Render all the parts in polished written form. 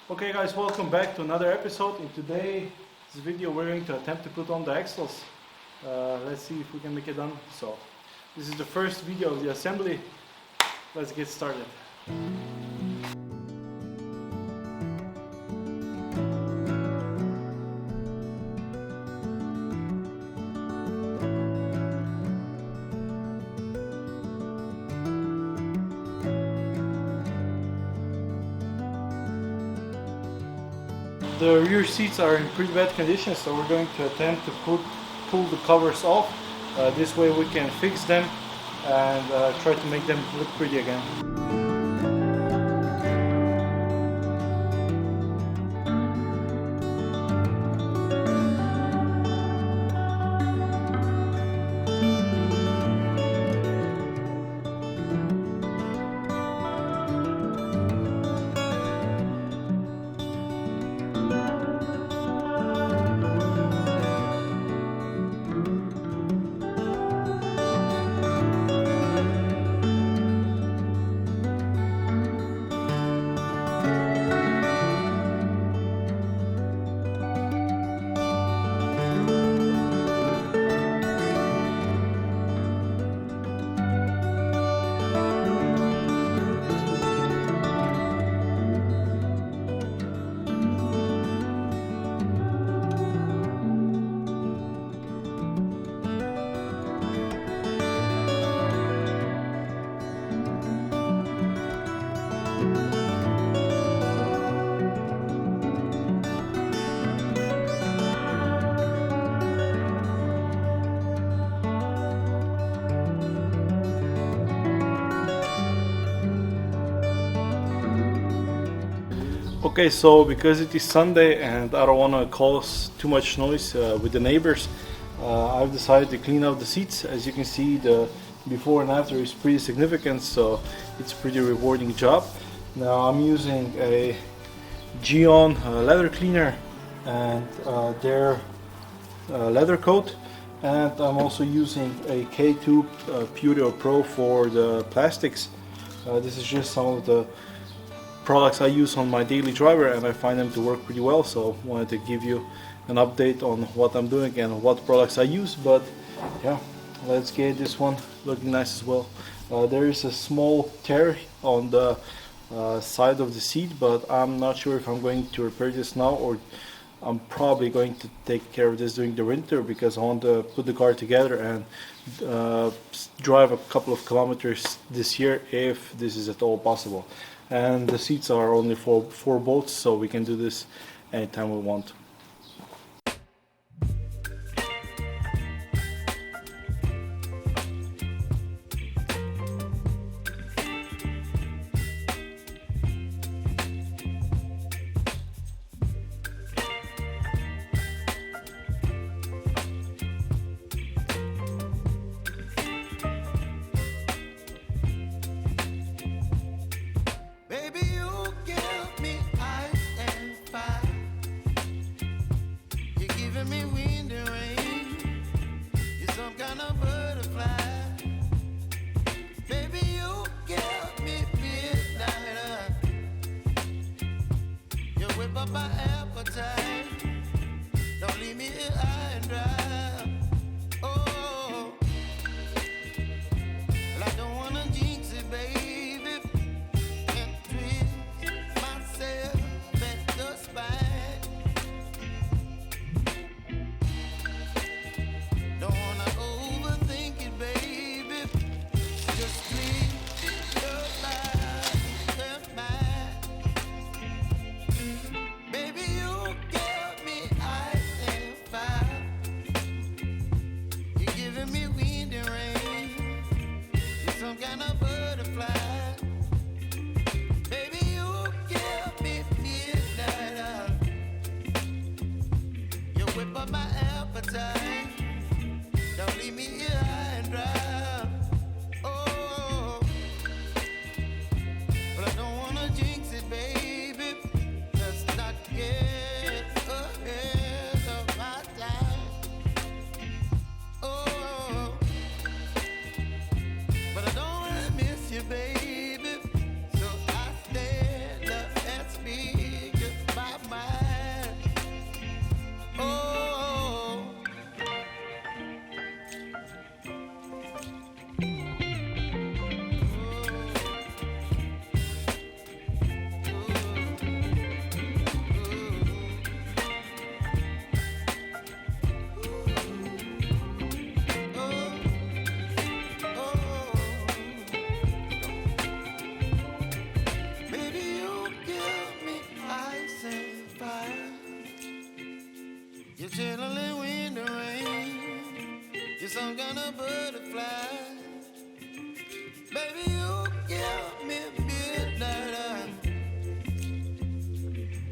Okay guys, welcome back to another episode. In today's video we're going to attempt to put on the axles. Let's see if we can make it done. So this is the first video of the assembly. Let's get started. The rear seats are in pretty bad condition, so we're going to attempt to pull the covers off. This way we can fix them and try to make them look pretty again. Okay, so because it is Sunday and I don't want to cause too much noise with the neighbors, I've decided to clean out the seats. As you can see, the before and after is pretty significant, so it's a pretty rewarding job. Now I'm using a Geon leather cleaner and their leather coat, and I'm also using a K-Tube Pureo Pro for the plastics. This is just some of the products I use on my daily driver, and I find them to work pretty well, so wanted to give you an update on what I'm doing and what products I use. But yeah, let's get this one looking nice as well. There is a small tear on the side of the seat, but I'm not sure if I'm going to repair this now, or I'm probably going to take care of this during the winter, because I want to put the car together and drive a couple of kilometers this year, if this is at all possible. And the seats are only for 4 bolts, so we can do this anytime we want. My appetite, don't leave me here high and dry. Oh, well, I don't wanna jinx it, baby, and twist myself at the spine. Don't wanna overthink it, baby, just leave your life and mine. Baby, you give me ice and fire.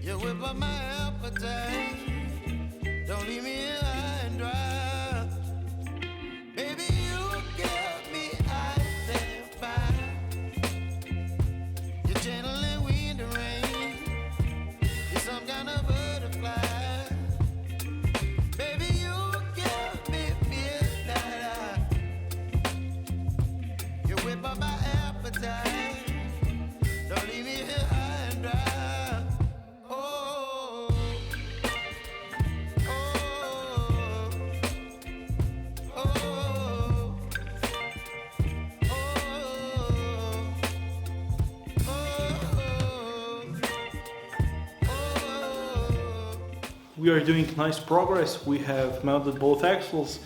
You whip up my appetite. Don't leave me here high and dry. Baby, you give me ice and fire. You're gentle and wind and rain. You're some kind of butterfly. Baby, you give me midnight. You whip up my appetite. Don't leave me here high and dry. Oh, oh, oh, oh, oh. We are doing nice progress. We have mounted both axles.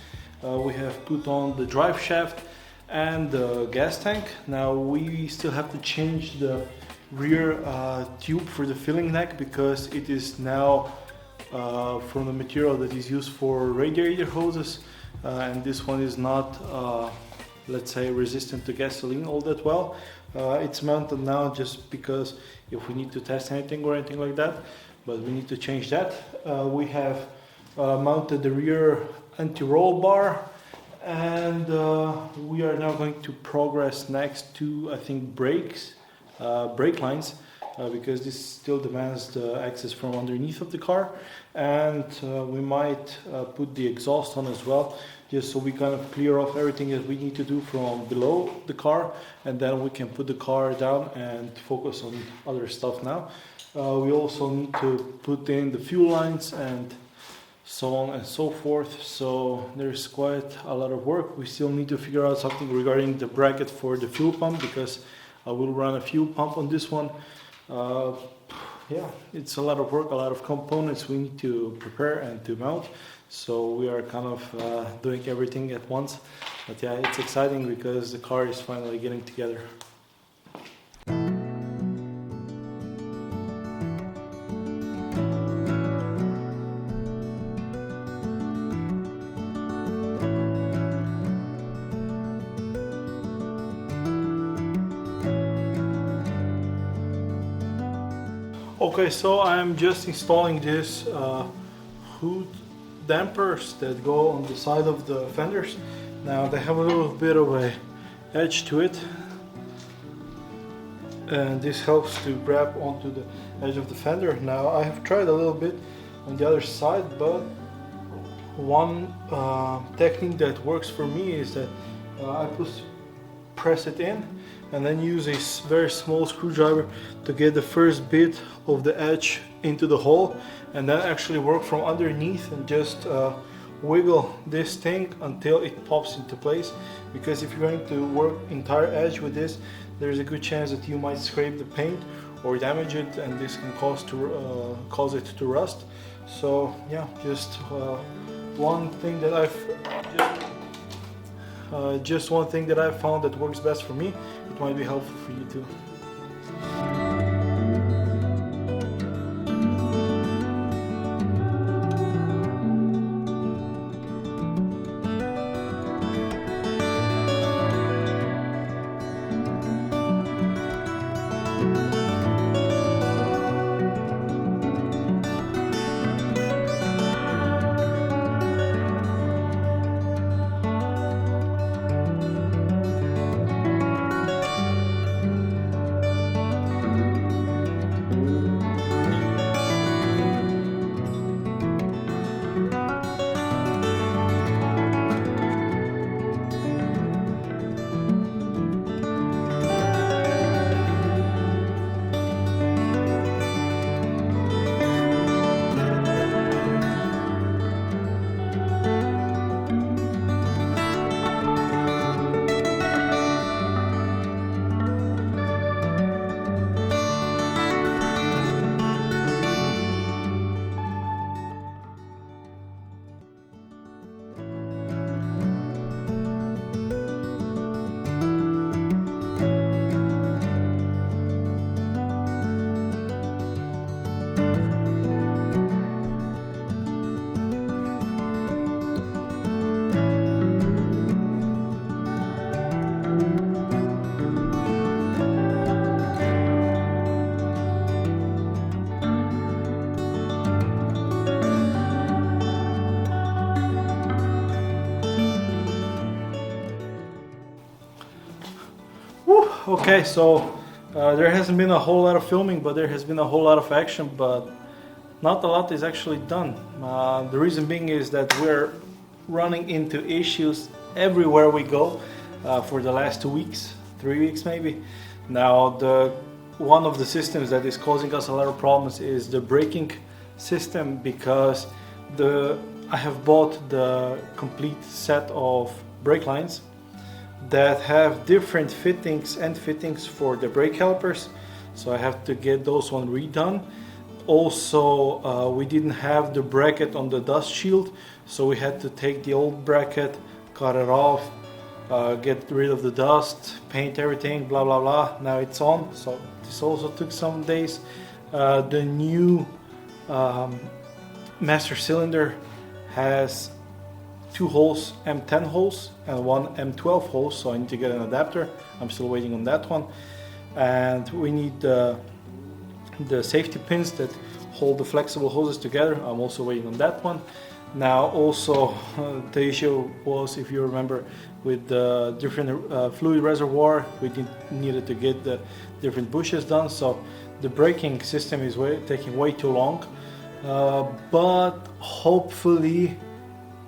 We have put on the drive shaft and the gas tank. Now we still have to change the rear tube for the filling neck because it is now from the material that is used for radiator hoses, and this one is not let's say resistant to gasoline all that well. It's mounted now just because if we need to test anything or anything like that, but we need to change that. We have mounted the rear anti-roll bar, and we are now going to progress next to, I think, brake lines, because this still demands the access from underneath of the car, and we might put the exhaust on as well, just so we kind of clear off everything that we need to do from below the car, and then we can put the car down and focus on other stuff now. We also need to put in the fuel lines and so on and so forth, so there's quite a lot of work. We still need to figure out something regarding the bracket for the fuel pump, because I will run a fuel pump on this one. Yeah, it's a lot of work, a lot of components we need to prepare and to mount, so we are kind of doing everything at once. But yeah, it's exciting because the car is finally getting together. Okay, so I'm just installing this hood dampers that go on the side of the fenders. Now they have a little bit of a edge to it, and this helps to grab onto the edge of the fender. Now I have tried a little bit on the other side, but one technique that works for me is that I press it in and then use a very small screwdriver to get the first bit of the edge into the hole, and then actually work from underneath and just wiggle this thing until it pops into place. Because if you're going to work entire edge with this, there's a good chance that you might scrape the paint or damage it, and this can cause it to rust. So yeah, just one thing that I've found that works best for me. It might be helpful for you too. Okay, so there hasn't been a whole lot of filming, but there has been a whole lot of action, but not a lot is actually done. The reason being is that we're running into issues everywhere we go for the last 2 weeks, 3 weeks maybe. Now, one of the systems that is causing us a lot of problems is the braking system, because I have bought the complete set of brake lines that have different fittings for the brake calipers, so I have to get those one redone. Also, we didn't have the bracket on the dust shield, so we had to take the old bracket, cut it off, get rid of the dust, paint everything, blah blah blah. Now it's on, so this also took some days. The new master cylinder has 2 holes, M10 holes, and 1 M12 hole, so I need to get an adapter. I'm still waiting on that one. And we need the safety pins that hold the flexible hoses together. I'm also waiting on that one. Now also the issue was, if you remember, with the different fluid reservoir, we needed to get the different bushes done, so the braking system is taking way too long. But hopefully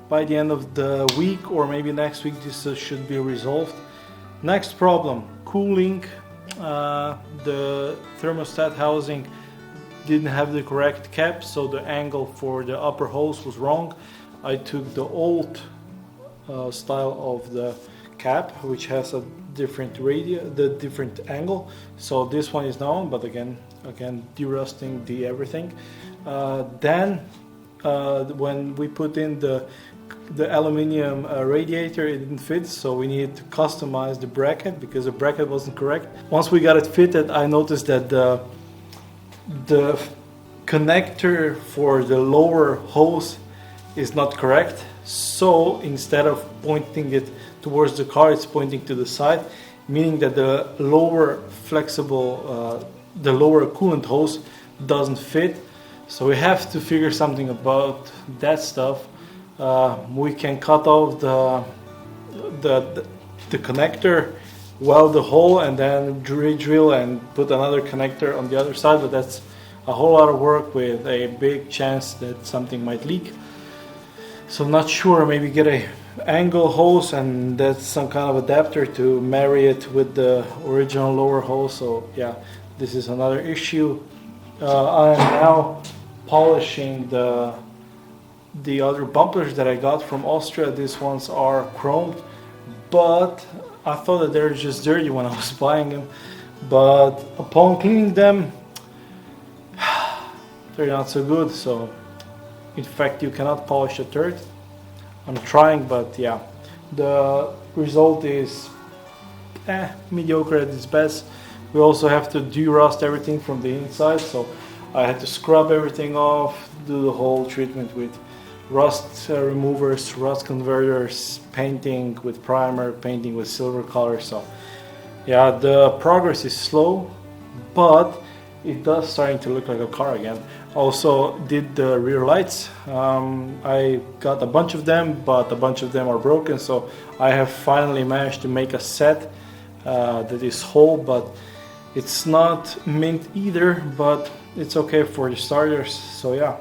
by the end of the week or maybe next week this should be resolved. Next problem, cooling. The thermostat housing didn't have the correct cap, so the angle for the upper hose was wrong. I took the old style of the cap, which has a different different angle, so this one is now on, but again derusting everything. Then when we put in the aluminium radiator, it didn't fit, so we needed to customize the bracket because the bracket wasn't correct. Once we got it fitted, I noticed that the connector for the lower hose is not correct, so instead of pointing it towards the car, it's pointing to the side, meaning that the lower flexible the lower coolant hose doesn't fit. So we have to figure something about that stuff. We can cut off the connector, weld the hole, and then drill and put another connector on the other side, but that's a whole lot of work with a big chance that something might leak. So I'm not sure, maybe get a angle hose and that's some kind of adapter to marry it with the original lower hose. So yeah, this is another issue. I am now polishing the other bumpers that I got from Austria. These ones are chromed, but I thought that they're just dirty when I was buying them, but upon cleaning them they're not so good. So in fact you cannot polish a turd. I'm trying, but yeah, the result is mediocre at its best. We also have to derust everything from the inside, so I had to scrub everything off, do the whole treatment with rust removers, rust converters, painting with primer, painting with silver color. So yeah, the progress is slow, but it does starting to look like a car again. Also did the rear lights. I got a bunch of them, but a bunch of them are broken, so I have finally managed to make a set that is whole, but it's not mint either, but it's okay for the starters. So yeah,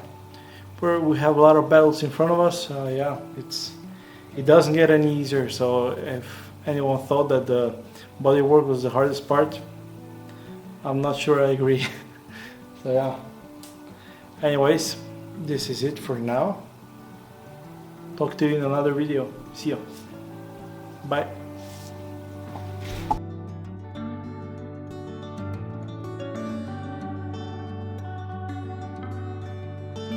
we have a lot of battles in front of us. Yeah, it doesn't get any easier. So if anyone thought that the bodywork was the hardest part, I'm not sure I agree. So yeah, anyways, this is it for now. Talk to you in another video. See you. Bye.